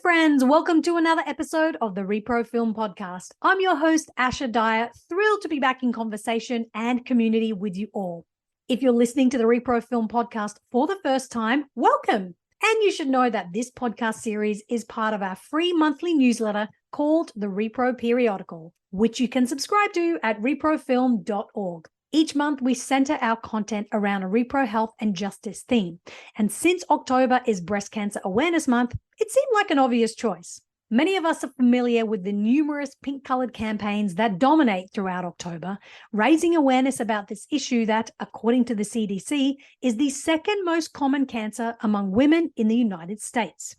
friends. Welcome to another episode of the Repro Film Podcast. I'm your host, Asha Dyer, thrilled to be back in conversation and community with you all. If you're listening to the Repro Film Podcast for the first time, welcome. And you should know that this podcast series is part of our free monthly newsletter called the Repro Periodical, which you can subscribe to at reprofilm.org. Each month, we center our content around a repro health and justice theme. And since October is Breast Cancer Awareness Month, it seemed like an obvious choice. Many of us are familiar with the numerous pink-colored campaigns that dominate throughout October, raising awareness about this issue that, according to the CDC, is the second most common cancer among women in the United States.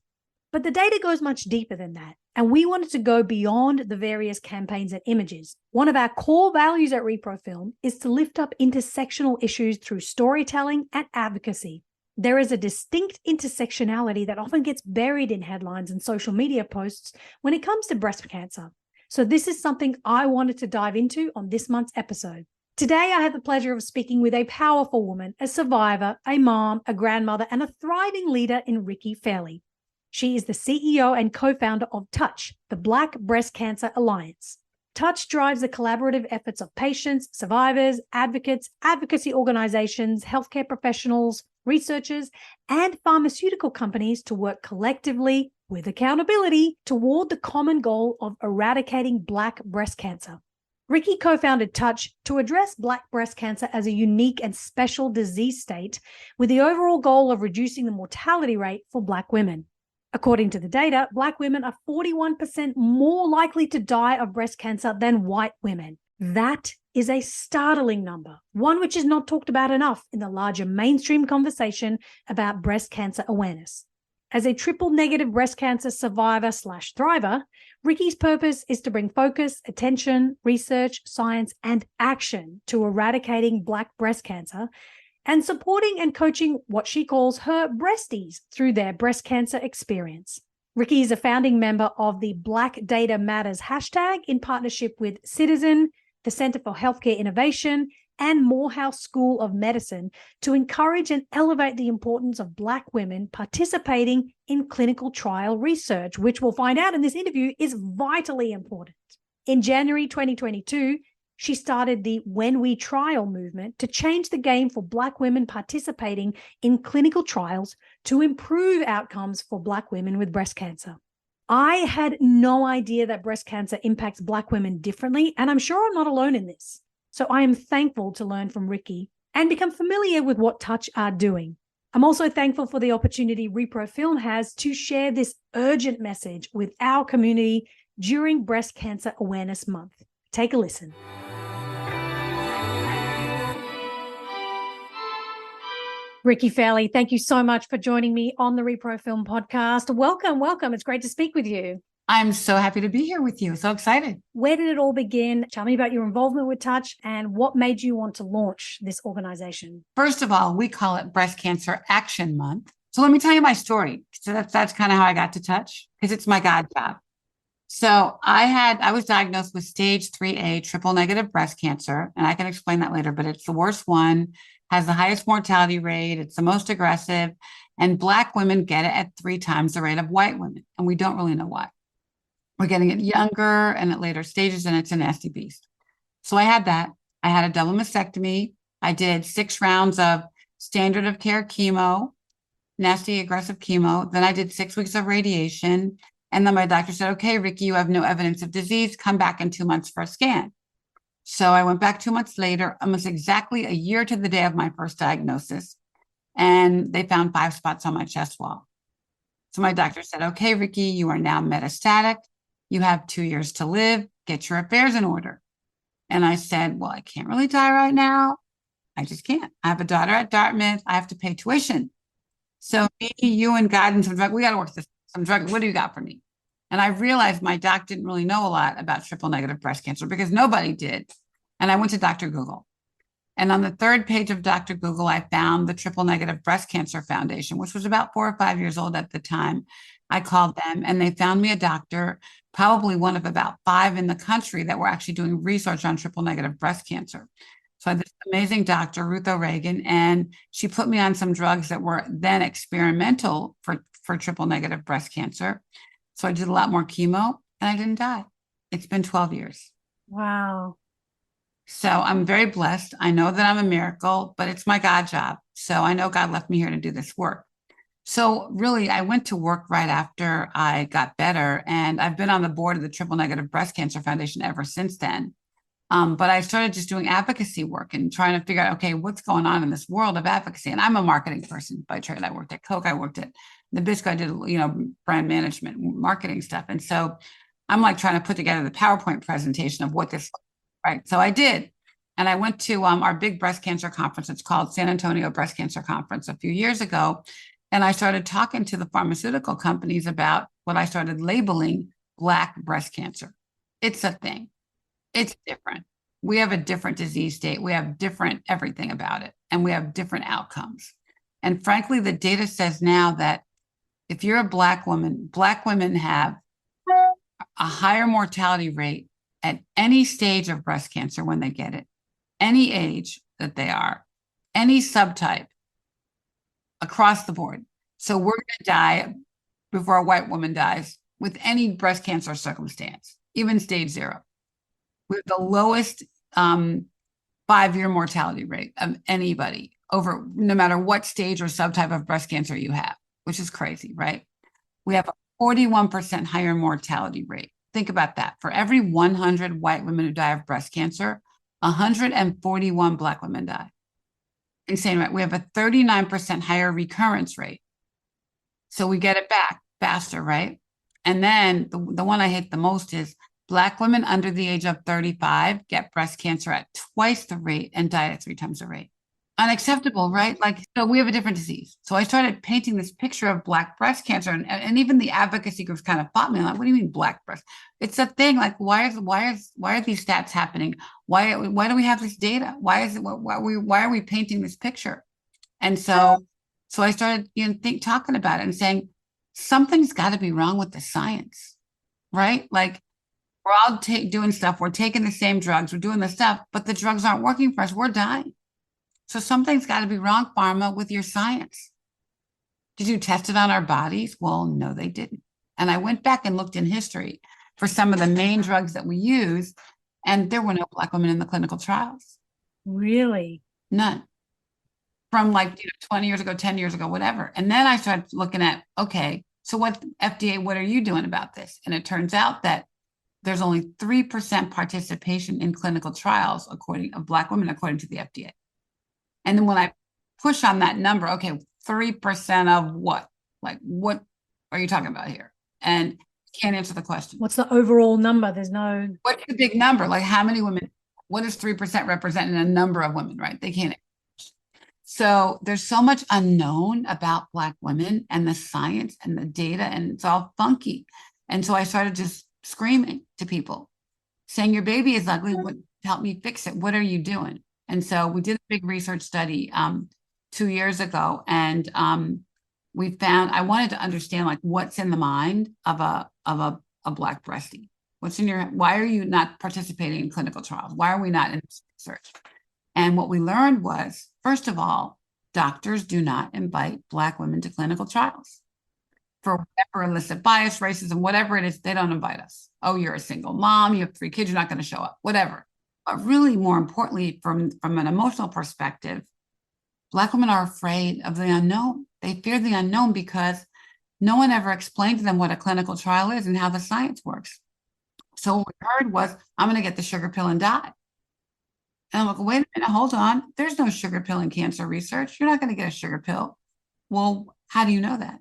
But the data goes much deeper than that, and we wanted to go beyond the various campaigns and images. One of our core values at Repro Film is to lift up intersectional issues through storytelling and advocacy. There is a distinct intersectionality that often gets buried in headlines and social media posts when it comes to breast cancer. So this is something I wanted to dive into on this month's episode. Today, I have the pleasure of speaking with a powerful woman, a survivor, a mom, a grandmother, and a thriving leader in Ricki Fairley. She is the CEO and co-founder of Touch, the Black Breast Cancer Alliance. Touch drives the collaborative efforts of patients, survivors, advocates, advocacy organizations, healthcare professionals, researchers, and pharmaceutical companies to work collectively with accountability toward the common goal of eradicating Black breast cancer. Ricki co-founded Touch to address Black breast cancer as a unique and special disease state with the overall goal of reducing the mortality rate for Black women. According to the data, Black women are 41% more likely to die of breast cancer than white women. That is a startling number, one which is not talked about enough in the larger mainstream conversation about breast cancer awareness. As a triple-negative breast cancer survivor/thriver, Ricki's purpose is to bring focus, attention, research, science, and action to eradicating Black breast cancer and supporting and coaching what she calls her breasties through their breast cancer experience. Ricki is a founding member of the Black Data Matters hashtag in partnership with Citizen, the Center for Healthcare Innovation, and Morehouse School of Medicine to encourage and elevate the importance of Black women participating in clinical trial research, which we'll find out in this interview is vitally important. In January 2022, she started the When We Trial movement to change the game for Black women participating in clinical trials to improve outcomes for Black women with breast cancer. I had no idea that breast cancer impacts Black women differently, and I'm sure I'm not alone in this. So I am thankful to learn from Ricki and become familiar with what Touch are doing. I'm also thankful for the opportunity Repro Film has to share this urgent message with our community during Breast Cancer Awareness Month. Take a listen. Ricki Fairley, thank you so much for joining me on the Repro Film Podcast. Welcome. It's great to speak with you. I'm so happy to be here with you. So excited. Where did it all begin? Tell me about your involvement with Touch and what made you want to launch this organization. First of all, we call it Breast Cancer Action Month. So let me tell you my story. So that's kind of how I got to Touch, because it's my God job. So I was diagnosed with stage 3A triple negative breast cancer, and I can explain that later, but it's the worst one, has the highest mortality rate. It's the most aggressive, and Black women get it at 3 times the rate of white women. And we don't really know why. We're getting it younger and at later stages, and it's a nasty beast. So I had that. I had a double mastectomy. I did 6 rounds of standard of care chemo, nasty aggressive chemo. Then I did 6 weeks of radiation. And then my doctor said, okay, Ricki, you have no evidence of disease. Come back in 2 months for a scan. So I went back 2 months later, almost exactly a year to the day of my first diagnosis. And they found 5 spots on my chest wall. So my doctor said, okay, Ricki, you are now metastatic. You have 2 years to live. Get your affairs in order. And I said, well, I can't really die right now. I just can't. I have a daughter at Dartmouth. I have to pay tuition. So me, you, and God and some drug, we got to work this, some drug. What do you got for me? And I realized my doc didn't really know a lot about triple negative breast cancer because nobody did. And I went to Dr. Google. And on the 3rd page of Dr. Google, I found the Triple Negative Breast Cancer Foundation, which was about 4 or 5 years old at the time. I called them and they found me a doctor, probably one of about 5 in the country that were actually doing research on triple negative breast cancer. So I had this amazing doctor, Ruth O'Regan, and she put me on some drugs that were then experimental for triple negative breast cancer. So I did a lot more chemo and I didn't die. It's been 12 years. Wow. So I'm very blessed. I know that I'm a miracle, but it's my God job. So I know God left me here to do this work. So really, I went to work right after I got better, and I've been on the board of the Triple Negative Breast Cancer Foundation ever since then. But I started just doing advocacy work and trying to figure out, okay, what's going on in this world of advocacy? And I'm a marketing person by trade. I worked at Coke. I worked at Nabisco. I did, brand management, marketing stuff. And so I'm like trying to put together the PowerPoint presentation of what this, right? So I did. And I went to our big breast cancer conference. It's called San Antonio Breast Cancer Conference a few years ago. And I started talking to the pharmaceutical companies about what I started labeling Black breast cancer. It's a thing. It's different. We have a different disease state. We have different everything about it, and we have different outcomes. And frankly, the data says now that if you're a Black woman, Black women have a higher mortality rate at any stage of breast cancer when they get it, any age that they are, any subtype, across the board. So we're going to die before a white woman dies with any breast cancer circumstance, even stage 0. We have the lowest 5-year mortality rate of anybody over no matter what stage or subtype of breast cancer you have, which is crazy, right? We have a 41% higher mortality rate. Think about that. For every 100 white women who die of breast cancer, 141 Black women die. Insane, right? We have a 39% higher recurrence rate. So we get it back faster, right? And then the one I hate the most is Black women under the age of 35 get breast cancer at twice the rate and die at 3 times the rate. Unacceptable, right? Like, so we have a different disease. So I started painting this picture of Black breast cancer, and even the advocacy groups kind of fought me. I'm like, what do you mean Black breast? It's a thing. Like, why are these stats happening? Why do we have this data? Why are we painting this picture? And so I started, talking about it and saying something's got to be wrong with the science, right? Like, we're all doing stuff. We're taking the same drugs. We're doing the stuff, but the drugs aren't working for us. We're dying. So something's got to be wrong, pharma, with your science. Did you test it on our bodies? Well, no, they didn't. And I went back and looked in history for some of the main drugs that we use, and there were no Black women in the clinical trials. Really? None. From 20 years ago, 10 years ago, whatever. And then I started looking at, okay, so what are you doing about this? And it turns out that there's only 3% participation in clinical trials of Black women, according to the FDA. And then when I push on that number, okay, 3% of what? Like, what are you talking about here? And can't answer the question. What's the overall number? What's the big number? Like, how many women? What does 3% represent in a number of women, right? They can't. So there's so much unknown about Black women and the science and the data, and it's all funky. And so I started just screaming to people, saying, your baby is ugly. Help me fix it. What are you doing? And so we did a big research study 2 years ago, and we found I wanted to understand what's in the mind of a Black breastie. Why are you not participating in clinical trials? Why are we not in research? And what we learned was, first of all, doctors do not invite Black women to clinical trials. For whatever illicit bias, racism, whatever it is, they don't invite us. Oh, you're a single mom, you have 3 kids, you're not going to show up, whatever. But really, more importantly, from an emotional perspective, Black women are afraid of the unknown. They fear the unknown because no one ever explained to them what a clinical trial is and how the science works. So what we heard was, I'm going to get the sugar pill and die. And I'm like, wait a minute, hold on. There's no sugar pill in cancer research. You're not going to get a sugar pill. Well, how do you know that?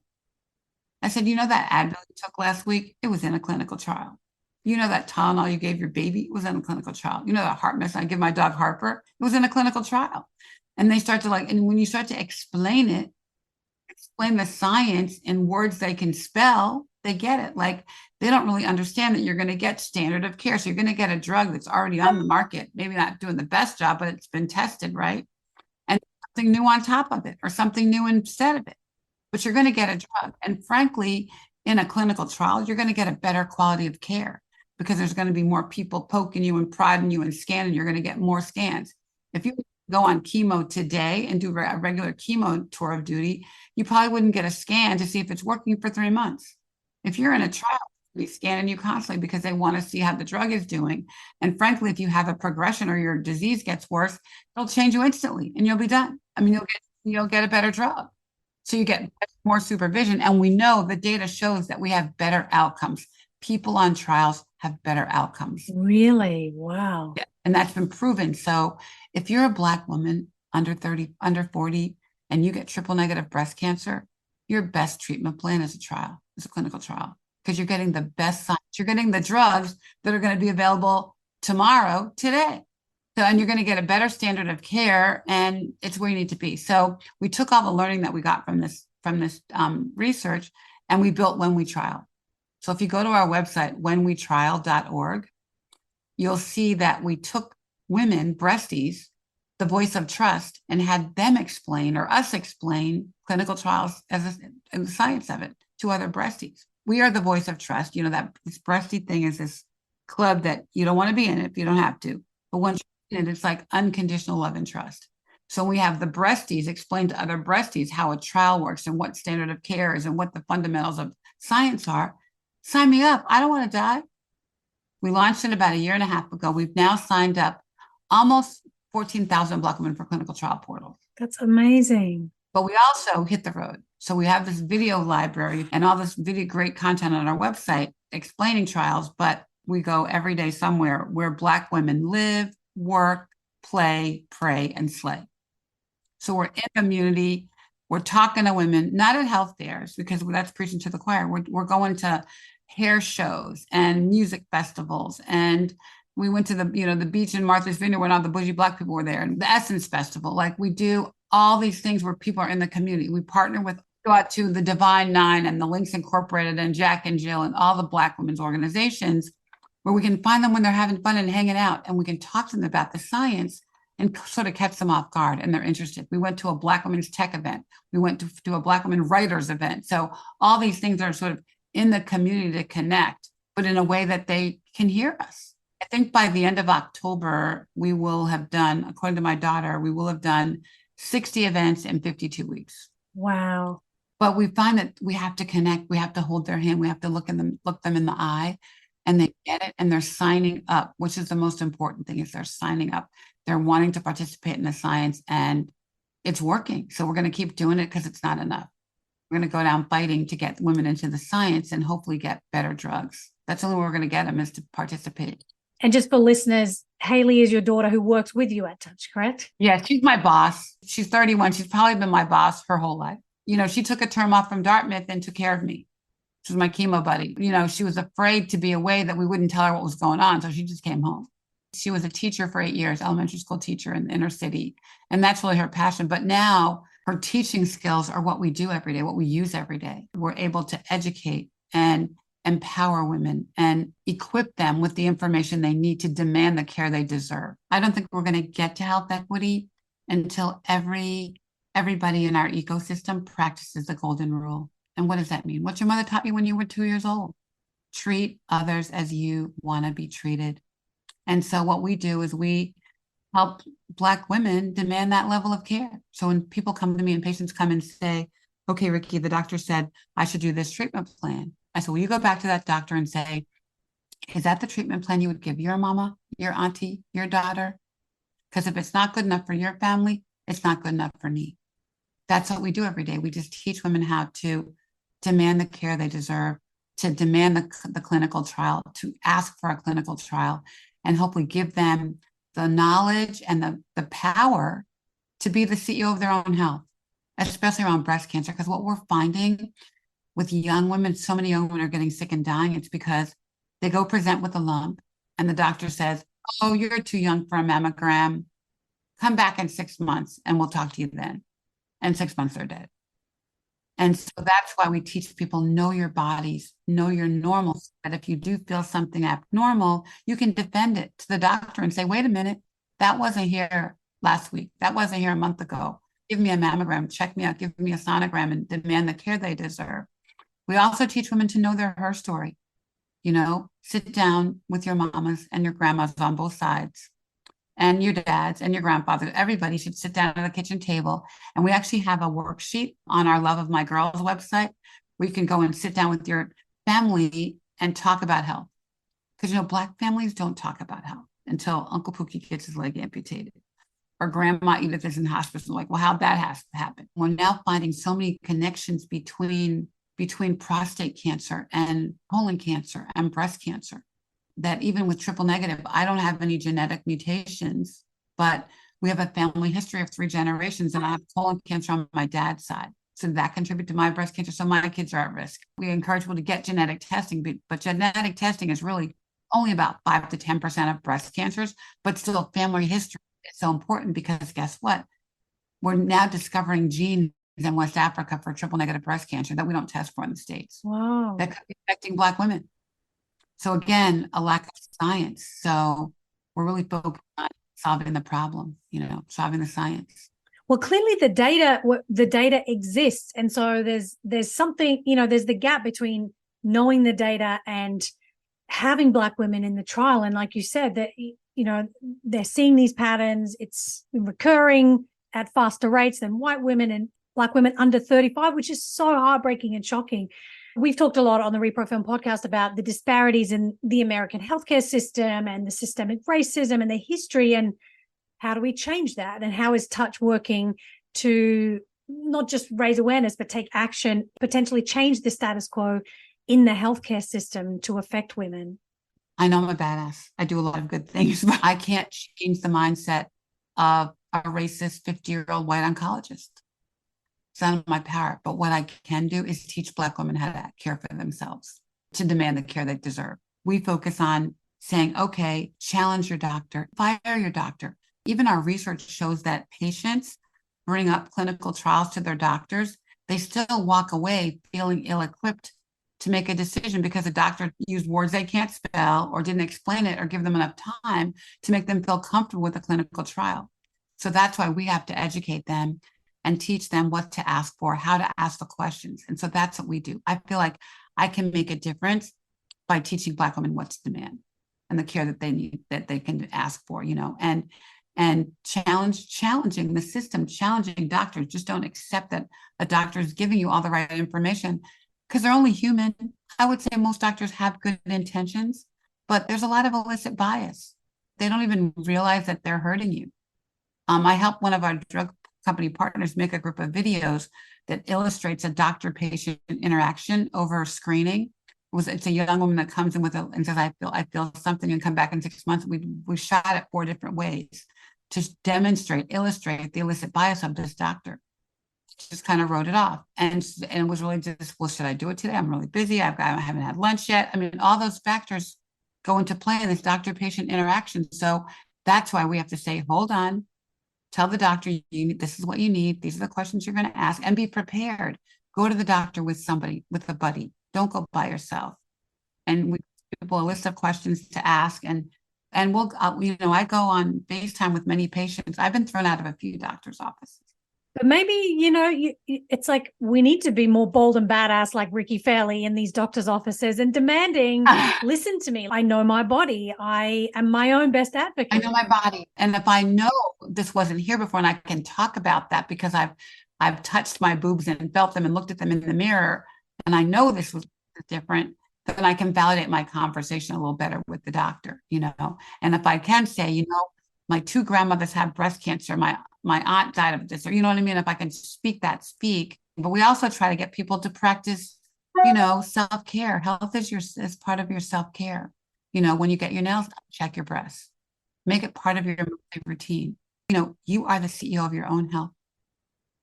I said, that Advil you took last week, it was in a clinical trial. That Tylenol you gave your baby was in a clinical trial. That heart medicine I give my dog Harper, it was in a clinical trial. And they start to and when you start to explain the science in words they can spell, they get it. They don't really understand that you're going to get standard of care. So you're going to get a drug that's already on the market, maybe not doing the best job, but it's been tested, right? And something new on top of it or something new instead of it. But you're going to get a drug. And frankly, in a clinical trial, you're going to get a better quality of care because there's going to be more people poking you and prodding you and scanning. You're going to get more scans. If you go on chemo today and do a regular chemo tour of duty, you probably wouldn't get a scan to see if it's working for 3 months. If you're in a trial, we scanning you constantly because they want to see how the drug is doing. And frankly, if you have a progression or your disease gets worse, they'll change you instantly and you'll be done. I mean, you'll get a better drug. So you get more supervision. And we know the data shows that we have better outcomes. People on trials have better outcomes. Really? Wow. Yeah, and that's been proven. So if you're a Black woman under 30, under 40, and you get triple negative breast cancer, your best treatment plan is a clinical trial, because you're getting the best science. You're getting the drugs that are going to be available tomorrow, today. So, and you're going to get a better standard of care, and it's where you need to be. So we took all the learning that we got from this research, and we built When We Trial. So if you go to our website, whenwetrial.org, you'll see that we took women, breasties, the voice of trust, and had them explain, or us explain, clinical trials and the science of it to other breasties. We are the voice of trust. You know, that this breastie thing is this club that you don't want to be in if you don't have to. But once you're in it, it's like unconditional love and trust. So we have the breasties explain to other breasties how a trial works and what standard of care is and what the fundamentals of science are. Sign me up. I don't want to die. We launched it about a year and a half ago. We've now signed up almost 14,000 Black women for clinical trial portal. That's amazing. But we also hit the road. So we have this video library and all this video, great content on our website explaining trials, but we go every day somewhere where Black women live, work, play, pray, and slay. So we're in community. We're talking to women, not at health fairs, because that's preaching to the choir. We're going to hair shows and music festivals. And we went to the beach in Martha's Vineyard when all the bougie Black people were there, and the Essence Festival. Like, we do all these things where people are in the community. We partner with, go out to the Divine Nine and the Links Incorporated and Jack and Jill and all the Black women's organizations, where we can find them when they're having fun and hanging out, and we can talk to them about the science and sort of catch them off guard, and they're interested. We went to a Black women's tech event. We went to a Black women writers event. So all these things are sort of in the community to connect, but in a way that they can hear us. I think by the end of October, we will have done, according to my daughter, we will have done 60 events in 52 weeks. Wow. But we find that we have to connect. We have to hold their hand. We have to look them in the eye, and they get it, and they're signing up, which is the most important thing, is they're signing up. They're wanting to participate in the science, and it's working. So we're going to keep doing it because it's not enough. We're going to go down fighting to get women into the science and hopefully get better drugs. That's the only way we're going to get them, is to participate. And just for listeners, Haley is your daughter who works with you at Touch, correct? Yeah, she's my boss. She's 31. She's probably been my boss her whole life. You know, she took a term off from Dartmouth and took care of me. She was my chemo buddy. You know, she was afraid to be away that we wouldn't tell her what was going on. So she just came home. She was a teacher for 8 years, elementary school teacher in the inner city. And that's really her passion. But now her teaching skills are what we do every day, what we use every day. We're able to educate and empower women and equip them with the information they need to demand the care they deserve. I don't think we're going to get to health equity until everybody in our ecosystem practices the golden rule. And what does that mean? What your mother taught you when you were 2 years old. Treat others as you want to be treated. And so what we do is we help Black women demand that level of care. So when people come to me and patients come and say, okay, Ricki, the doctor said I should do this treatment plan. I said, will you go back to that doctor and say, is that the treatment plan you would give your mama, your auntie, your daughter? Because if it's not good enough for your family, it's not good enough for me. That's what we do every day. We just teach women how to demand the care they deserve, to demand the clinical trial, to ask for a clinical trial, and hopefully give them the knowledge and the power to be the CEO of their own health, especially around breast cancer. Because what we're finding with young women, so many young women are getting sick and dying, it's because they go present with a lump and the doctor says, oh, you're too young for a mammogram. Come back in 6 months and we'll talk to you then. And 6 months they're dead. And so that's why we teach people, know your bodies, know your normal. That if you do feel something abnormal, you can defend it to the doctor and say, wait a minute, that wasn't here last week. That wasn't here a month ago. Give me a mammogram, check me out, give me a sonogram, and demand the care they deserve. We also teach women to know her story. You know, sit down with your mamas and your grandmas on both sides, and your dads and your grandfathers. Everybody should sit down at the kitchen table. And we actually have a worksheet on our Love of My Girls website where you can go and sit down with your family and talk about health. Because, Black families don't talk about health until Uncle Pookie gets his leg amputated or Grandma Edith is in hospice. Like, well, how'd that have to happen? We're now finding so many connections between prostate cancer and colon cancer and breast cancer that even with triple negative, I don't have any genetic mutations, but we have a family history of 3 generations, and I have colon cancer on my dad's side. So that contribute to my breast cancer. So my kids are at risk. We encourage people to get genetic testing, but genetic testing is really only about 5 to 10% of breast cancers, but still family history is so important because guess what? We're now discovering genes in West Africa for triple negative breast cancer that we don't test for in the States. Wow. That could be affecting Black women. So again, a lack of science. So we're really focused on solving the problem, solving the science. Well, clearly the data exists. And so there's something, there's the gap between knowing the data and having Black women in the trial. And like you said, that, they're seeing these patterns. It's recurring at faster rates than white women and Black women under 35, which is so heartbreaking and shocking. We've talked a lot on the Repro Film podcast about the disparities in the American healthcare system and the systemic racism and the history, and how do we change that? And how is Touch working to not just raise awareness, but take action, potentially change the status quo in the healthcare system to affect women? I know I'm a badass. I do a lot of good things, but I can't change the mindset of a racist 50-year-old white oncologist. It's out of my power. But what I can do is teach Black women how to care for themselves, to demand the care they deserve. We focus on saying, okay, challenge your doctor, fire your doctor. Even our research shows that patients bring up clinical trials to their doctors. They still walk away feeling ill-equipped to make a decision because the doctor used words they can't spell or didn't explain it or give them enough time to make them feel comfortable with a clinical trial. So that's why we have to educate them and teach them what to ask for, how to ask the questions. And so that's what we do. I feel like I can make a difference by teaching Black women what to demand and the care that they need, that they can ask for, and challenging the system, challenging doctors. Just don't accept that a doctor is giving you all the right information because they're only human. I would say most doctors have good intentions, but there's a lot of illicit bias. They don't even realize that they're hurting you. I helped one of our drug company partners make a group of videos that illustrates a doctor-patient interaction over screening. It's a young woman that comes in and says, I feel something, and come back in 6 months. We shot it 4 different ways to illustrate the illicit bias of this doctor. Just kind of wrote it off and was really just, well, should I do it today? I'm really busy. I haven't had lunch yet. I mean, all those factors go into play in this doctor-patient interaction. So that's why we have to say, hold on, tell the doctor, this is what you need. These are the questions you're going to ask, and be prepared. Go to the doctor with somebody, with a buddy. Don't go by yourself. And we give people a list of questions to ask, and we'll, I go on FaceTime with many patients. I've been thrown out of a few doctors' offices. But maybe, it's like we need to be more bold and badass like Ricki Fairley in these doctors' offices and demanding, listen to me. I know my body. I am my own best advocate. I know my body. And if I know this wasn't here before and I can talk about that because I've touched my boobs and felt them and looked at them in the mirror, and I know this was different, then I can validate my conversation a little better with the doctor, And if I can say, my 2 grandmothers had breast cancer, my aunt died of this, or you know what I mean? If I can speak. But we also try to get people to practice, self-care. Health is part of your self-care. When you get your nails done, check your breasts. Make it part of your routine. You are the CEO of your own health.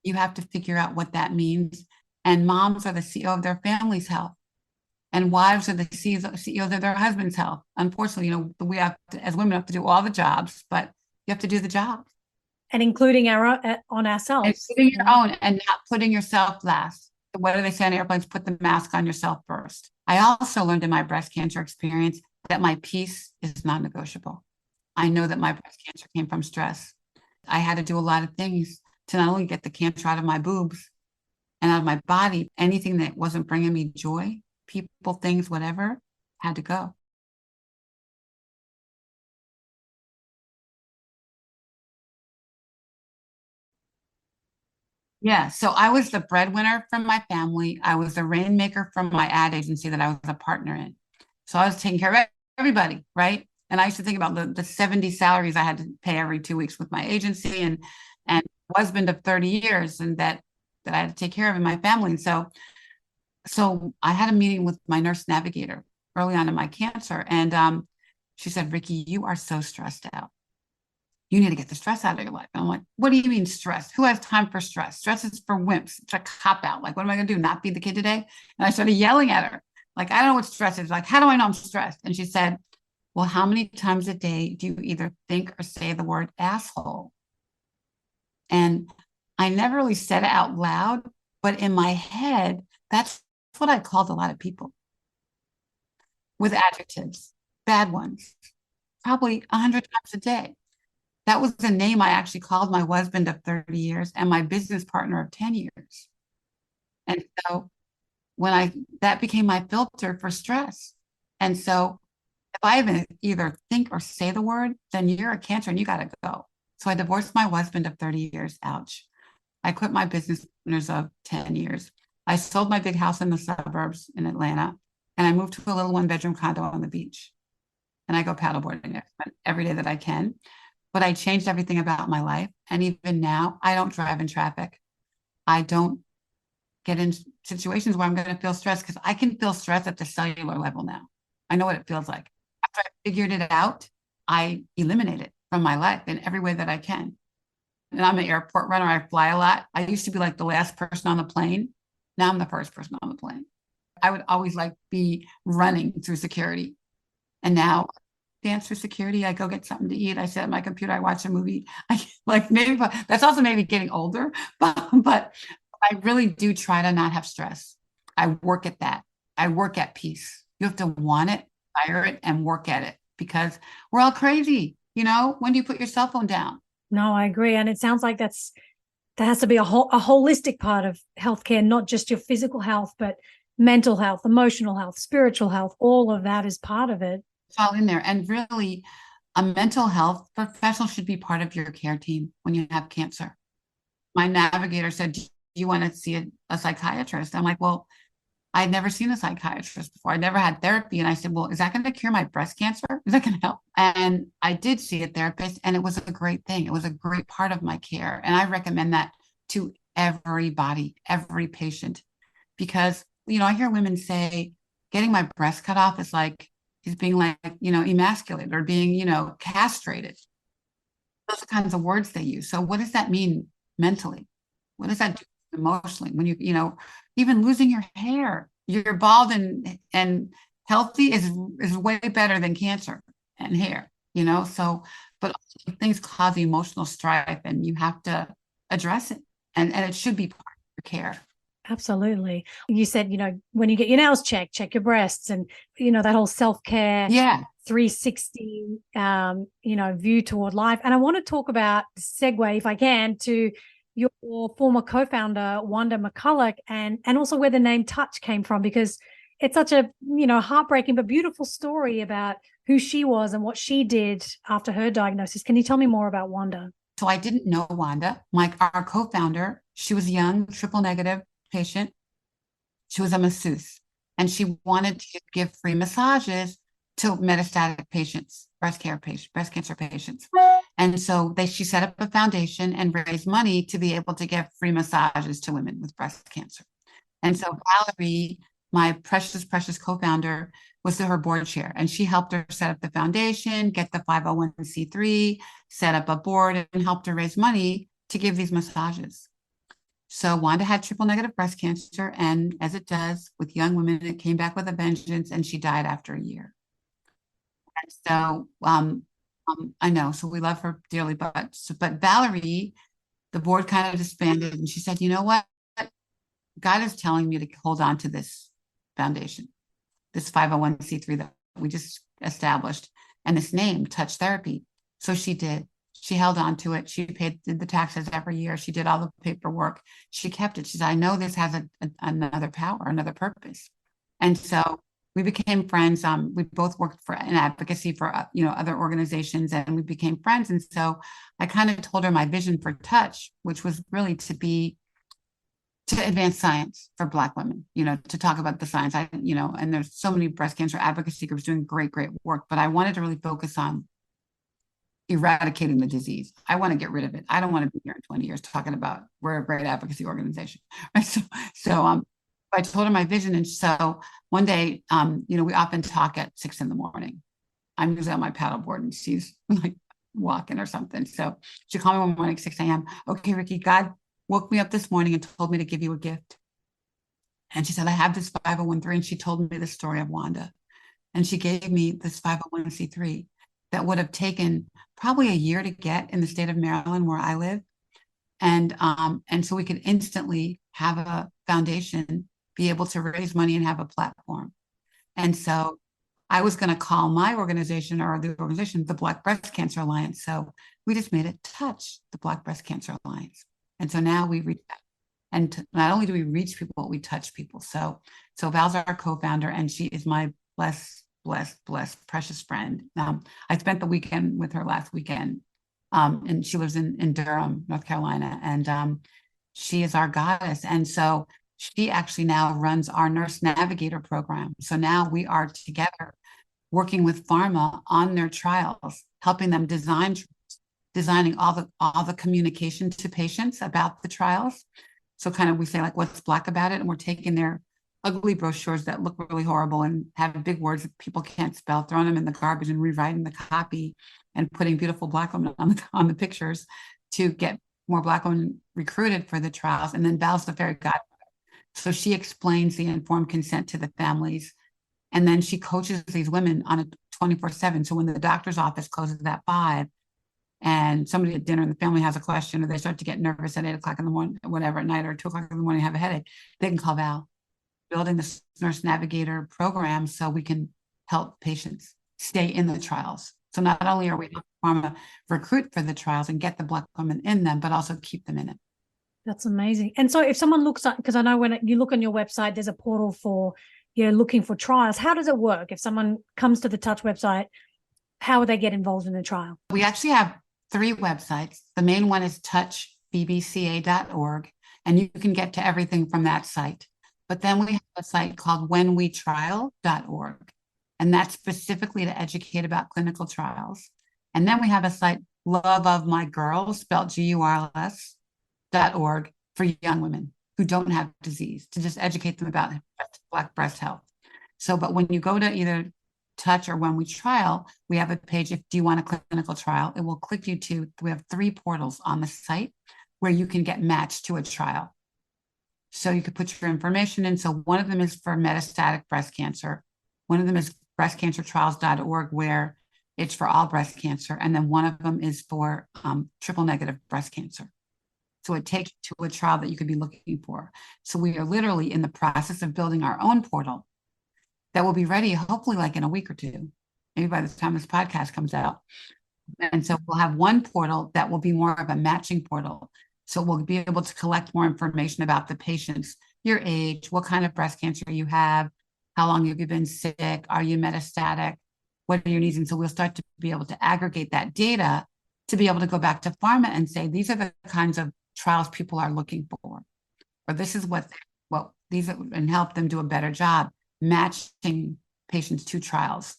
You have to figure out what that means. And moms are the CEO of their family's health. And wives are the CEOs of their husband's health. Unfortunately, we have to, as women, have to do all the jobs, but you have to do the job. And including on ourselves. Including your own, and not putting yourself last. What do they say on airplanes? Put the mask on yourself first. I also learned in my breast cancer experience that my peace is non-negotiable. I know that my breast cancer came from stress. I had to do a lot of things to not only get the cancer out of my boobs and out of my body, anything that wasn't bringing me joy, people, things, whatever, had to go. Yeah. So I was the breadwinner from my family. I was the rainmaker from my ad agency that I was a partner in. So I was taking care of everybody, right? And I used to think about the 70 salaries I had to pay every 2 weeks with my agency and husband of 30 years and that I had to take care of in my family. And so I had a meeting with my nurse navigator early on in my cancer. And she said, Ricki, you are so stressed out. You need to get the stress out of your life. And I'm like, what do you mean stress? Who has time for stress? Stress is for wimps. It's a cop out. Like, what am I going to do? Not feed the kid today? And I started yelling at her. Like, I don't know what stress is. Like, how do I know I'm stressed? And she said, well, how many times a day do you either think or say the word asshole? And I never really said it out loud, but in my head, that's what I called a lot of people with adjectives, bad ones, probably 100 times a day. That was the name I actually called my husband of 30 years and my business partner of 10 years. And so that became my filter for stress. And so if I even either think or say the word, then you're a cancer and you got to go. So I divorced my husband of 30 years. Ouch. I quit my business partners of 10 years. I sold my big house in the suburbs in Atlanta and I moved to a little 1-bedroom condo on the beach. And I go paddleboarding every day that I can. But I changed everything about my life. And even now, I don't drive in traffic. I don't get in situations where I'm going to feel stressed because I can feel stress at the cellular level now. I know what it feels like. After I figured it out, I eliminate it from my life in every way that I can. And I'm an airport runner. I fly a lot. I used to be like the last person on the plane. Now I'm the first person on the plane. I would always like be running through security. And now dance through security. I go get something to eat. I sit at my computer. I watch a movie. I like maybe that's also maybe getting older, but I really do try to not have stress. I work at that. I work at peace. You have to want it, fire it, and work at it because we're all crazy. When do you put your cell phone down? No, I agree. And it sounds like that has to be a holistic part of healthcare, not just your physical health, but mental health, emotional health, spiritual health. All of that is part of it. It's all in there. And really, a mental health professional should be part of your care team when you have cancer. My navigator said, do you want to see a psychiatrist? I'm like, well, I'd never seen a psychiatrist before. I never had therapy. And I said, well, is that going to cure my breast cancer? Is that going to help? And I did see a therapist and it was a great thing. It was a great part of my care. And I recommend that to everybody, every patient, because, I hear women say getting my breast cut off is like, is being like, emasculated or being, castrated. Those are kinds of words they use. So what does that mean mentally? What does that do emotionally? When even losing your hair, you're bald and healthy is way better than cancer and hair, so, but things cause emotional strife and you have to address it. And it should be part of your care. Absolutely. You said, when you get your nails checked, check your breasts and, that whole self-care 360, view toward life. And I want to talk about, segue if I can, to your former co-founder, Wanda McCulloch, and also where the name Touch came from, because it's such a, heartbreaking but beautiful story about who she was and what she did after her diagnosis. Can you tell me more about Wanda? So I didn't know Wanda. Our co-founder, she was young, triple negative patient. She was a masseuse and she wanted to give free massages to metastatic patients, breast cancer patients. And so she set up a foundation and raised money to be able to give free massages to women with breast cancer. And so Valerie, my precious, precious co-founder, was her board chair, and she helped her set up the foundation, get the 501c3, set up a board, and helped her raise money to give these massages. So Wanda had triple negative breast cancer, and as it does with young women, it came back with a vengeance, and she died after a year. And so I know, so we love her dearly, but Valerie, the board kind of disbanded, and she said, you know what? God is telling me to hold on to this foundation, this 501c3 that we just established, and this name, Touch Therapy. So she did. She held on to it. She did the taxes every year. She did all the paperwork. She kept it. She said, I know this has another power, another purpose. And so we became friends. We both worked in advocacy for, other organizations, and we became friends. And so I kind of told her my vision for Touch, which was really to be to advance science for Black women, to talk about the science. And there's so many breast cancer advocacy groups doing great, great work, but I wanted to really focus on eradicating the disease. I want to get rid of it. I don't want to be here in 20 years talking about we're a great advocacy organization. Right. So I told her my vision. And so one day, we often talk at 6 a.m. I'm usually on my paddleboard and she's like walking or something. So she called me one morning, 6 a.m. Okay, Ricki, God woke me up this morning and told me to give you a gift. And she said, I have this 501(c)(3, and she told me the story of Wanda. And she gave me this 501(c)(3 that would have taken probably a year to get in the state of Maryland where I live. And so we could instantly have a foundation, be able to raise money and have a platform. And so I was going to call my organization or the organization, the Black Breast Cancer Alliance. So we just made it Touch the Black Breast Cancer Alliance. And so now we reach out. And not only do we reach people, we touch people. So Val's our co-founder, and she is my blessed, precious friend. I spent the weekend with her last weekend, and she lives in Durham, North Carolina, and she is our goddess. And so she actually now runs our Nurse Navigator program. So now we are together working with pharma on their trials, helping them designing all the communication to patients about the trials. So kind of we say like, what's Black about it? And we're taking their ugly brochures that look really horrible and have big words that people can't spell, throwing them in the garbage and rewriting the copy and putting beautiful Black women on the pictures to get more Black women recruited for the trials. And then Val's the fairy godmother. So she explains the informed consent to the families. And then she coaches these women on a 24/7. So when the doctor's office closes at 5 and somebody at dinner in the family has a question, or they start to get nervous at 8 o'clock in the morning, whatever, at night, or 2 o'clock in the morning, have a headache, they can call Val. Building this Nurse Navigator program so we can help patients stay in the trials. So not only are we helping pharma recruit for the trials and get the Black women in them, but also keep them in it. That's amazing. And so if someone looks at, because I know when you look on your website, there's a portal for, looking for trials. How does it work? If someone comes to the Touch website, how would they get involved in the trial? We actually have 3 websites. The main one is touchbbca.org, and you can get to everything from that site. But then we have a site called whenwetrial.org, and that's specifically to educate about clinical trials. And then we have a site, Love of My Girls, spelled GURLS.org, for young women who don't have disease, to just educate them about Black breast health. So, but when you go to either Touch or When We Trial, we have a page, if do you want a clinical trial, it will click you to, we have 3 portals on the site where you can get matched to a trial. So you could put your information in. So one of them is for metastatic breast cancer. One of them is breastcancertrials.org, where it's for all breast cancer. And then one of them is for triple negative breast cancer. So it takes you to a trial that you could be looking for. So we are literally in the process of building our own portal that will be ready, hopefully like in a week or 2, maybe by the time this podcast comes out. And so we'll have one portal that will be more of a matching portal. So we'll be able to collect more information about the patients, your age, what kind of breast cancer you have, how long have you been sick, are you metastatic, what are your needs? And so we'll start to be able to aggregate that data to be able to go back to pharma and say, these are the kinds of trials people are looking for, or this is what these are, and help them do a better job matching patients to trials.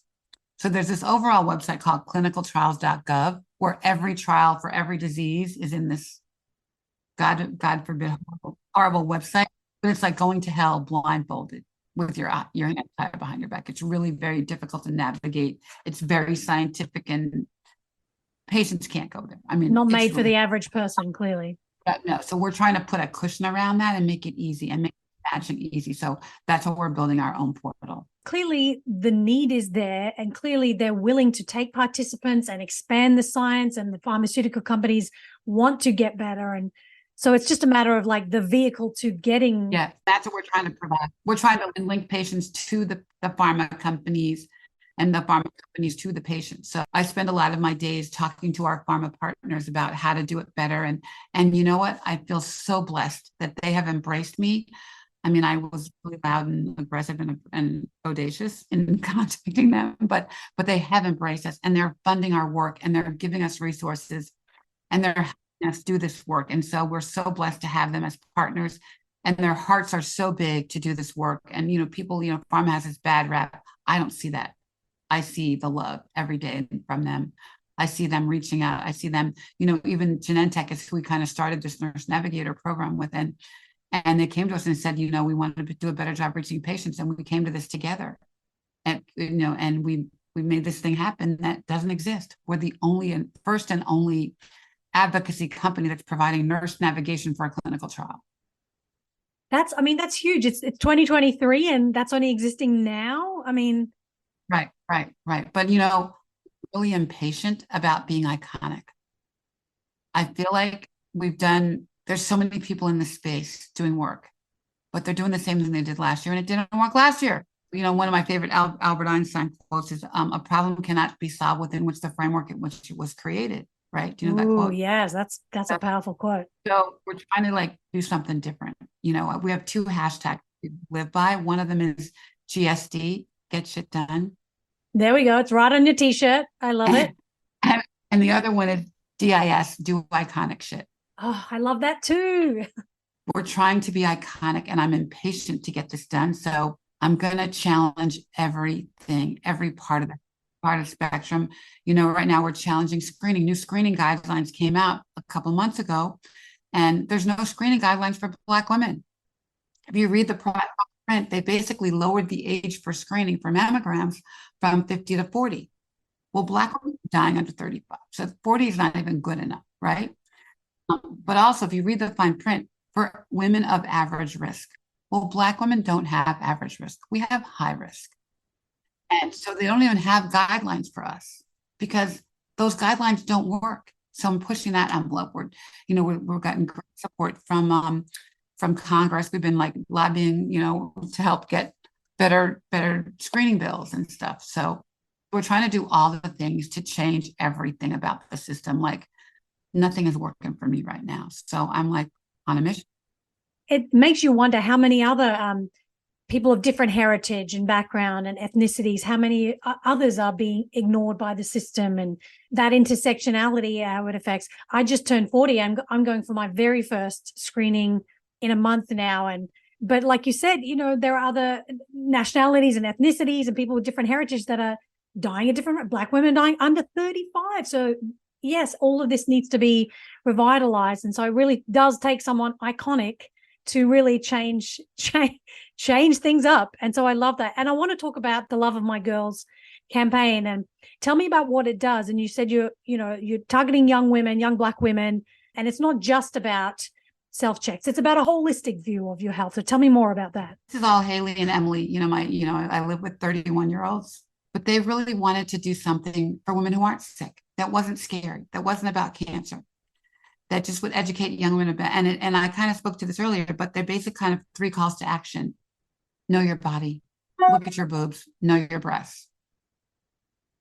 So there's this overall website called clinicaltrials.gov, where every trial for every disease is in this God forbid, horrible website, but it's like going to hell blindfolded with your hand tied behind your back. It's really very difficult to navigate. It's very scientific, and patients can't go there. I mean, not made for the average person, clearly. No. So we're trying to put a cushion around that and make it easy and make matching easy. So that's what we're building our own portal. Clearly the need is there, and clearly they're willing to take participants and expand the science, and the pharmaceutical companies want to get better. And so it's just a matter of like the vehicle to getting. Yeah, that's what we're trying to provide. We're trying to link patients to the pharma companies, and the pharma companies to the patients. So I spend a lot of my days talking to our pharma partners about how to do it better. And you know what? I feel so blessed that they have embraced me. I mean, I was really loud and aggressive and audacious in contacting them, but they have embraced us, and they're funding our work, and they're giving us resources, and they're helping us do this work. And so we're so blessed to have them as partners and their hearts are so big to do this work. And, people, pharma has this bad rap. I don't see that. I see the love every day from them. I see them reaching out. I see them, even Genentech is who we kind of started this nurse navigator program with. And they came to us and said, we wanted to do a better job reaching patients. And we came to this together. And, and we made this thing happen that doesn't exist. We're the only and first and only advocacy company that's providing nurse navigation for a clinical trial. That's huge. It's 2023 and that's only existing now. Right. But, really impatient about being iconic. I feel like there's so many people in this space doing work, but they're doing the same thing they did last year, and it didn't work last year. One of my favorite Albert Einstein quotes is, a problem cannot be solved within which the framework in which it was created. Right? Do you know that quote? Yes, that's a powerful quote. So we're trying to do something different. We have 2 hashtags we live by. One of them is GSD, get shit done. There we go. It's right on your t-shirt. I love it. And the other one is DIS, do iconic shit. Oh, I love that too. We're trying to be iconic, and I'm impatient to get this done. So I'm going to challenge everything, every part of the spectrum. Right now we're challenging screening. New screening guidelines came out a couple months ago, and there's no screening guidelines for Black women. If you read the print, they basically lowered the age for screening for mammograms from 50 to 40. Well, Black women are dying under 35. So 40 is not even good enough, right? But also, if you read the fine print, for women of average risk, well, Black women don't have average risk. We have high risk. And so they don't even have guidelines for us because those guidelines don't work. So I'm pushing that envelope. We're getting great support from Congress. We've been lobbying, to help get better screening bills and stuff. So we're trying to do all the things to change everything about the system. Nothing is working for me right now. So I'm on a mission. It makes you wonder how many other people of different heritage and background and ethnicities, how many others are being ignored by the system, and that intersectionality, how it affects. I just turned 40. I'm going for my very first screening in a month now. But like you said, there are other nationalities and ethnicities and people with different heritage that are dying at different, Black women dying under 35. So yes, all of this needs to be revitalized. And so it really does take someone iconic to really change things up. And so I love that. And I want to talk about the Love of My Girls campaign, and tell me about what it does. And you said you're targeting young women, young Black women, and it's not just about self-checks. It's about a holistic view of your health. So tell me more about that. This is all Haley and Emily. I live with 31-year-olds, but they really wanted to do something for women who aren't sick, that wasn't scary, that wasn't about cancer, that just would educate young women about. And I kind of spoke to this earlier, but they're basic kind of 3 calls to action. Know your body, look at your boobs, know your breasts,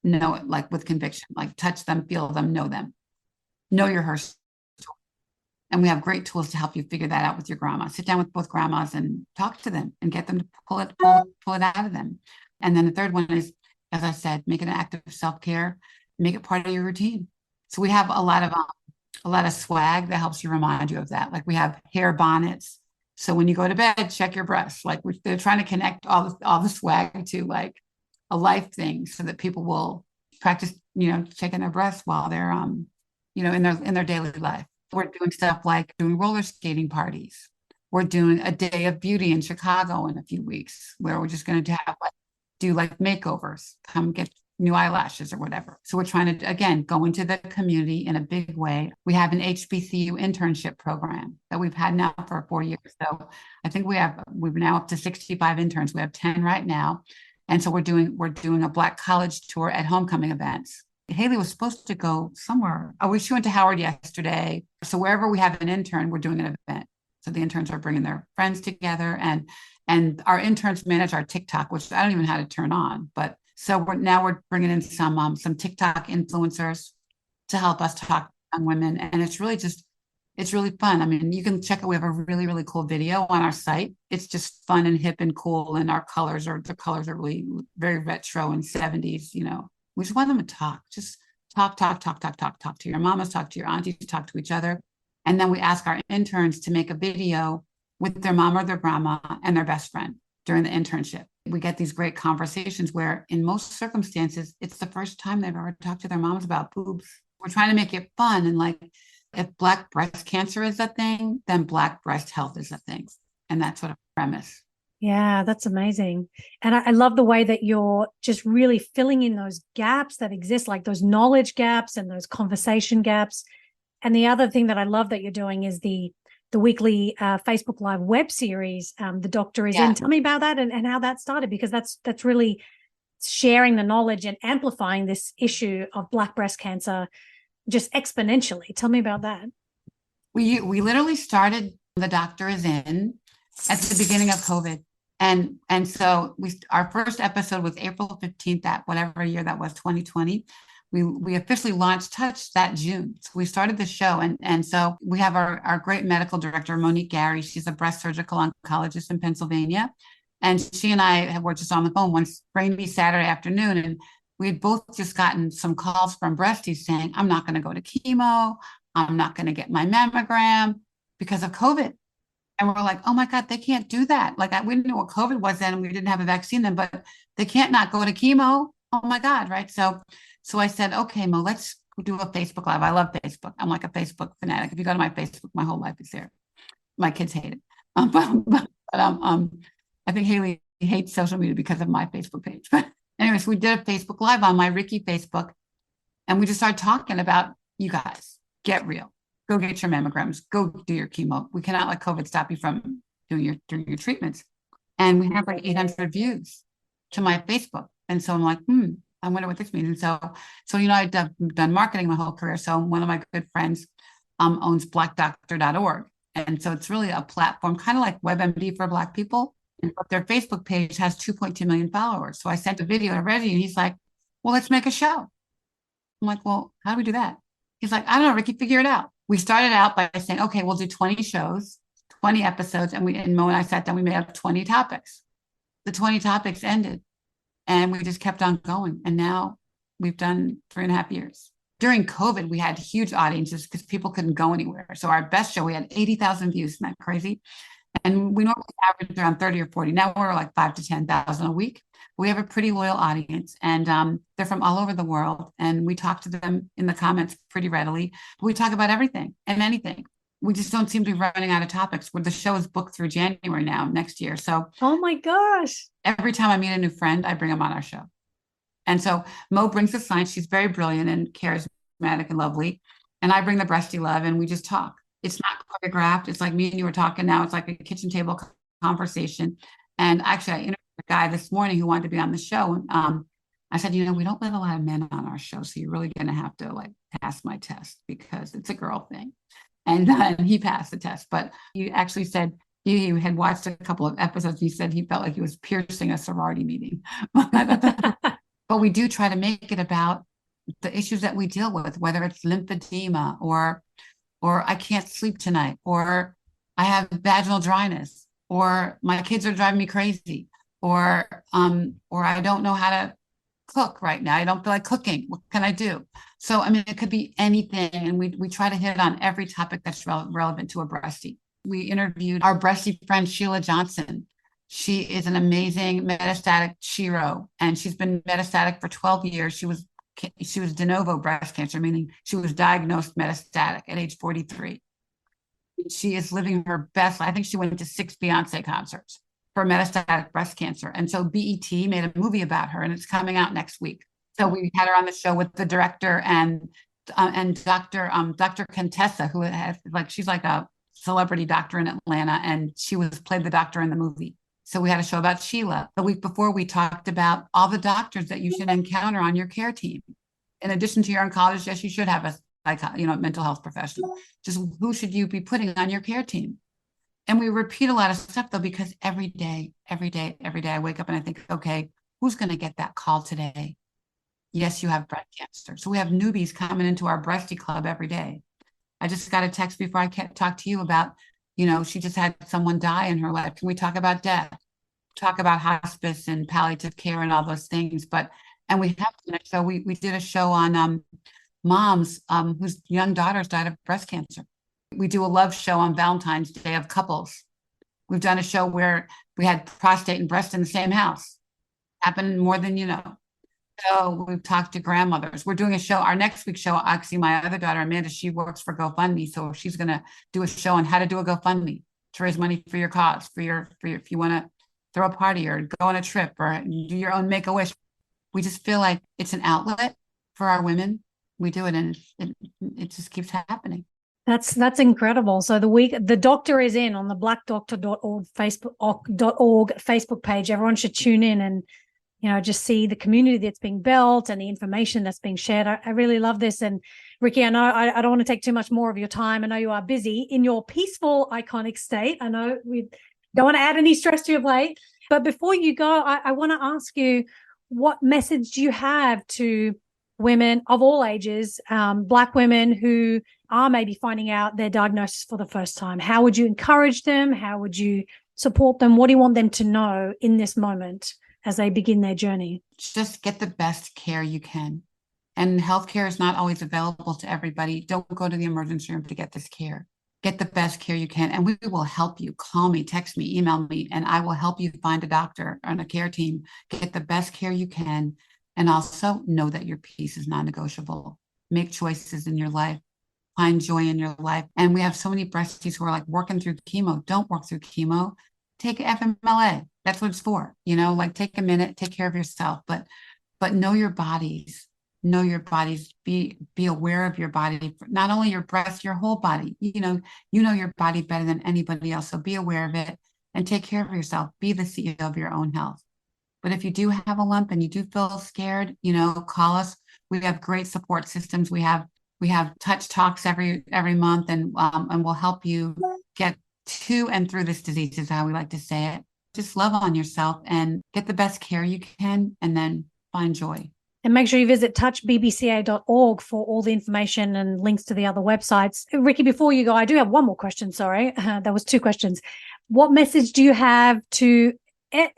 know it with conviction, touch them, feel them, know your HERS. And we have great tools to help you figure that out with your grandma. Sit down with both grandmas and talk to them and get them to pull it out of them. And then the third one is, as I said, make it an act of self-care, make it part of your routine. So we have a lot of swag that helps you, remind you of that. We have hair bonnets. So when you go to bed, check your breasts. They're trying to connect all the swag to a life thing, so that people will practice, checking their breasts while they're, in their daily life. We're doing stuff like doing roller skating parties. We're doing a day of beauty in Chicago in a few weeks, where we're just going to have do makeovers, come get new eyelashes or whatever. So we're trying to, again, go into the community in a big way. We have an HBCU internship program that we've had now for 4 years. So I think we're now up to 65 interns. We have 10 right now. And so we're doing a Black college tour at homecoming events. Haley was supposed to go somewhere. She went to Howard yesterday. So wherever we have an intern, we're doing an event. So the interns are bringing their friends together, and our interns manage our TikTok, which I don't even know how to turn on. But so we're bringing in some TikTok influencers to help us talk to young women. And it's really fun. I mean, you can check it. We have a really, really cool video on our site. It's just fun and hip and cool. And the colors are really very retro and 70s, We just want them to talk. Just talk to your mamas, talk to your aunties, talk to each other. And then we ask our interns to make a video with their mom or their grandma and their best friend during the internship. We get these great conversations where in most circumstances, it's the first time they've ever talked to their moms about boobs. We're trying to make it fun. And like, if Black breast cancer is a thing, then Black breast health is a thing. And that's what a premise. Yeah, that's amazing. And I love the way that you're just really filling in those gaps that exist, like those knowledge gaps and those conversation gaps. And the other thing that I love that you're doing is the weekly Facebook Live web series, The Doctor Is In. Tell me about that and how that started, because that's really sharing the knowledge and amplifying this issue of Black breast cancer just exponentially. Tell me about that. We literally started The Doctor Is In at the beginning of COVID. And so our first episode was April 15th, that whatever year that was, 2020. We officially launched Touch that June. So we started the show. And so we have our great medical director, Monique Gary. She's a breast surgical oncologist in Pennsylvania. And she and I were just on the phone one rainy Saturday afternoon. And we had both just gotten some calls from breasties saying, I'm not going to go to chemo. I'm not going to get my mammogram because of COVID. And we're like, oh my God, they can't do that. Like we didn't know what COVID was then, and we didn't have a vaccine then, but they can't not go to chemo. Oh my God, right? So I said, okay, Mo, let's do a Facebook Live. I love Facebook. I'm like a Facebook fanatic. If you go to my Facebook, my whole life is there. My kids hate it. But I think Haley hates social media because of my Facebook page. But anyways, we did a Facebook Live on my Ricki Facebook, and we just started talking about, you guys, get real. Go get your mammograms. Go do your chemo. We cannot let COVID stop you from doing your treatments. And we have like 800 views to my Facebook. And so I'm like, I wonder what this means. And so I've done marketing my whole career. So one of my good friends owns blackdoctor.org. And so it's really a platform, kind of like WebMD for Black people. But their Facebook page has 2.2 million followers. So I sent a video to Reggie, and he's like, well, let's make a show. I'm like, well, how do we do that? He's like, I don't know, Ricki, figure it out. We started out by saying, okay, we'll do 20 shows, 20 episodes. And Mo and I sat down, we made up 20 topics. The 20 topics ended, and we just kept on going. And now we've done 3.5 years. During COVID, we had huge audiences because people couldn't go anywhere. So our best show, we had 80,000 views. Isn't that crazy? And we normally average around 30 or 40. Now we're like 5,000 to 10,000 a week. We have a pretty loyal audience, and they're from all over the world. And we talk to them in the comments pretty readily. But we talk about everything and anything. We just don't seem to be running out of topics. Where the show is booked through January now, next year. So, oh my gosh! Every time I meet a new friend, I bring them on our show. And so Mo brings the science. She's very brilliant and charismatic and lovely. And I bring the breasty love, and we just talk. It's not choreographed. It's like me and you were talking now. It's like a kitchen table conversation. And actually, I interviewed a guy this morning who wanted to be on the show. I said, we don't let a lot of men on our show, so you're really going to have to like pass my test because it's a girl thing. And he passed the test. But he actually said he had watched a couple of episodes. He said he felt like he was piercing a sorority meeting. But we do try to make it about the issues that we deal with, whether it's lymphedema or I can't sleep tonight, or I have vaginal dryness, or my kids are driving me crazy, or I don't know how to cook right now. I don't feel like cooking. What can I do? So, it could be anything. And we try to hit on every topic that's relevant to a breastie. We interviewed our breastie friend, Sheila Johnson. She is an amazing metastatic chiro, and she's been metastatic for 12 years. She was de novo breast cancer, meaning she was diagnosed metastatic at age 43. She is living her best. I think she went to 6 Beyonce concerts for metastatic breast cancer. And so BET made a movie about her, and it's coming out next week. So we had her on the show with the director and Dr. Contessa, who has she's like a celebrity doctor in Atlanta, and she played the doctor in the movie. So we had a show about Sheila. The week before, we talked about all the doctors that you should encounter on your care team. In addition to your oncologist, yes, you should have a mental health professional. Just who should you be putting on your care team? And we repeat a lot of stuff, though, because every day, I wake up and I think, okay, who's going to get that call today? Yes, you have breast cancer. So we have newbies coming into our breastie club every day. I just got a text before I talk to you about, she just had someone die in her life. Can we talk about death? Talk about hospice and palliative care and all those things. And we have done a show. We did a show on moms whose young daughters died of breast cancer. We do a love show on Valentine's Day of couples We've done a show where we had prostate and breast in the same house. Happened more than you know. So we've talked to grandmothers. We're doing a show. Our next week's show, actually, my other daughter, Amanda, she works for GoFundMe. So she's going to do a show on how to do a GoFundMe to raise money for your cause, for your if you want to throw a party or go on a trip or do your own Make-A-Wish. We just feel like it's an outlet for our women. We do it, and it just keeps happening. That's incredible. So the doctor is in on the blackdoctor.org Facebook page. Everyone should tune in and, just see the community that's being built and the information that's being shared. I really love this. And Ricki, I know I don't want to take too much more of your time. I know you are busy in your peaceful, iconic state. I know we don't want to add any stress to your plate. But before you go, I want to ask you, what message do you have to women of all ages, Black women who are maybe finding out their diagnosis for the first time? How would you encourage them? How would you support them? What do you want them to know in this moment as they begin their journey? Just get the best care you can. And healthcare is not always available to everybody. Don't go to the emergency room to get this care. Get the best care you can, and we will help you. Call me, text me, email me, and I will help you find a doctor and a care team. Get the best care you can. And also know that your peace is non-negotiable. Make choices in your life. Find joy in your life. And we have so many breasties who are like working through chemo. Don't work through chemo. Take FMLA. That's what it's for. Take a minute, take care of yourself. But know your bodies. Know your bodies. Be aware of your body. Not only your breast, your whole body. You know your body better than anybody else. So be aware of it and take care of yourself. Be the CEO of your own health. But if you do have a lump and you do feel scared, call us. We have great support systems. We have touch talks every month, and we'll help you get to and through this disease, is how we like to say it. Just love on yourself and get the best care you can, and then find joy. And make sure you visit touchbbca.org for all the information and links to the other websites. Ricki, before you go, I do have one more question. Sorry, that was 2 questions. What message do you have to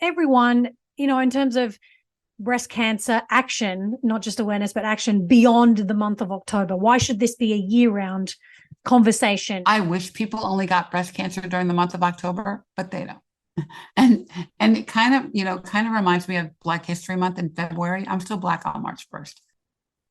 everyone, in terms of breast cancer action, not just awareness, but action beyond the month of October? Why should this be a year-round conversation? I wish people only got breast cancer during the month of October, but they don't. And it kind of reminds me of Black History Month in February. I'm still Black on March 1st.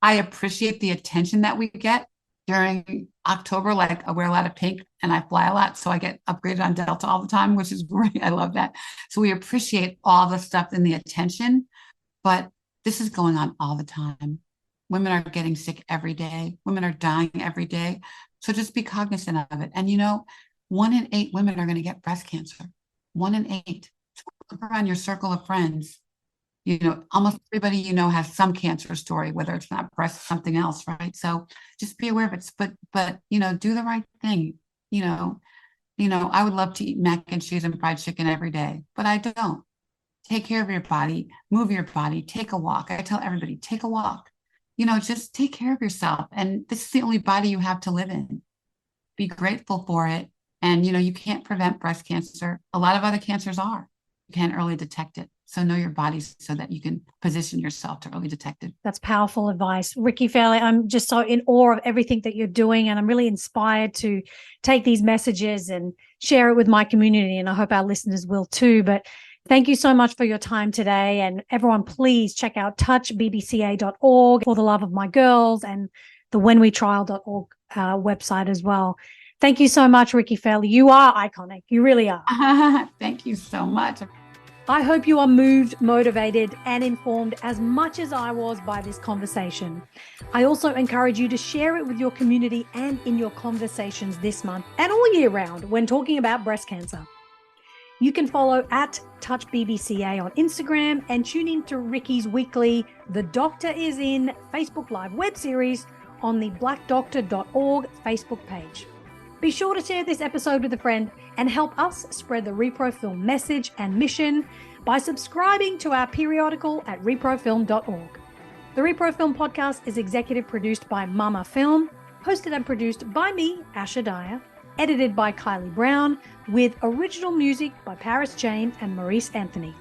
I appreciate the attention that we get during October. Like, I wear a lot of pink and I fly a lot, so I get upgraded on Delta all the time, which is great. I love that. So we appreciate all the stuff and the attention, but this is going on all the time. Women are getting sick every day. Women are dying every day. So just be cognizant of it. And 1 in 8 women are going to get breast cancer. 1 in 8. So look around your circle of friends. Almost everybody has some cancer story, whether it's not breast, something else, right? So just be aware of it. But do the right thing. I would love to eat mac and cheese and fried chicken every day, but I don't. Take care of your body, move your body, take a walk. I tell everybody, take a walk. Just take care of yourself. And this is the only body you have to live in. Be grateful for it. And, you can't prevent breast cancer. A lot of other cancers are. You can't early detect it. So know your body so that you can position yourself to early detect it. That's powerful advice. Ricki Fairley, I'm just so in awe of everything that you're doing, and I'm really inspired to take these messages and share it with my community, and I hope our listeners will too. But thank you so much for your time today. And everyone, please check out touchbbca.org for the love of my girls, and the whenwetrial.org website as well. Thank you so much, Ricki Fairley. You are iconic. You really are. Thank you so much. I hope you are moved, motivated, and informed as much as I was by this conversation. I also encourage you to share it with your community and in your conversations this month and all year round when talking about breast cancer. You can follow at TouchBBCA on Instagram and tune in to Ricki's weekly The Doctor Is In Facebook Live web series on the blackdoctor.org Facebook page. Be sure to share this episode with a friend and help us spread the ReproFilm message and mission by subscribing to our periodical at reprofilm.org. The ReproFilm podcast is executive produced by Mama Film, hosted and produced by me, Asha Dyer, edited by Kylie Brown, with original music by Paris James and Maurice Anthony.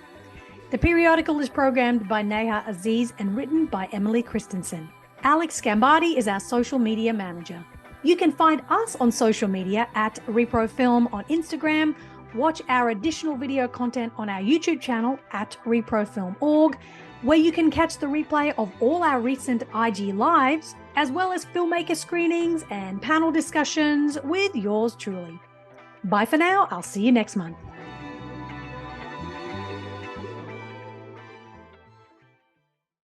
The periodical is programmed by Neha Aziz and written by Emily Christensen. Alex Scambardi is our social media manager. You can find us on social media at ReproFilm on Instagram watch our additional video content on our YouTube channel at reprofilm.org, where you can catch the replay of all our recent IG lives, as well as filmmaker screenings and panel discussions with yours truly. Bye for now. I'll see you next month.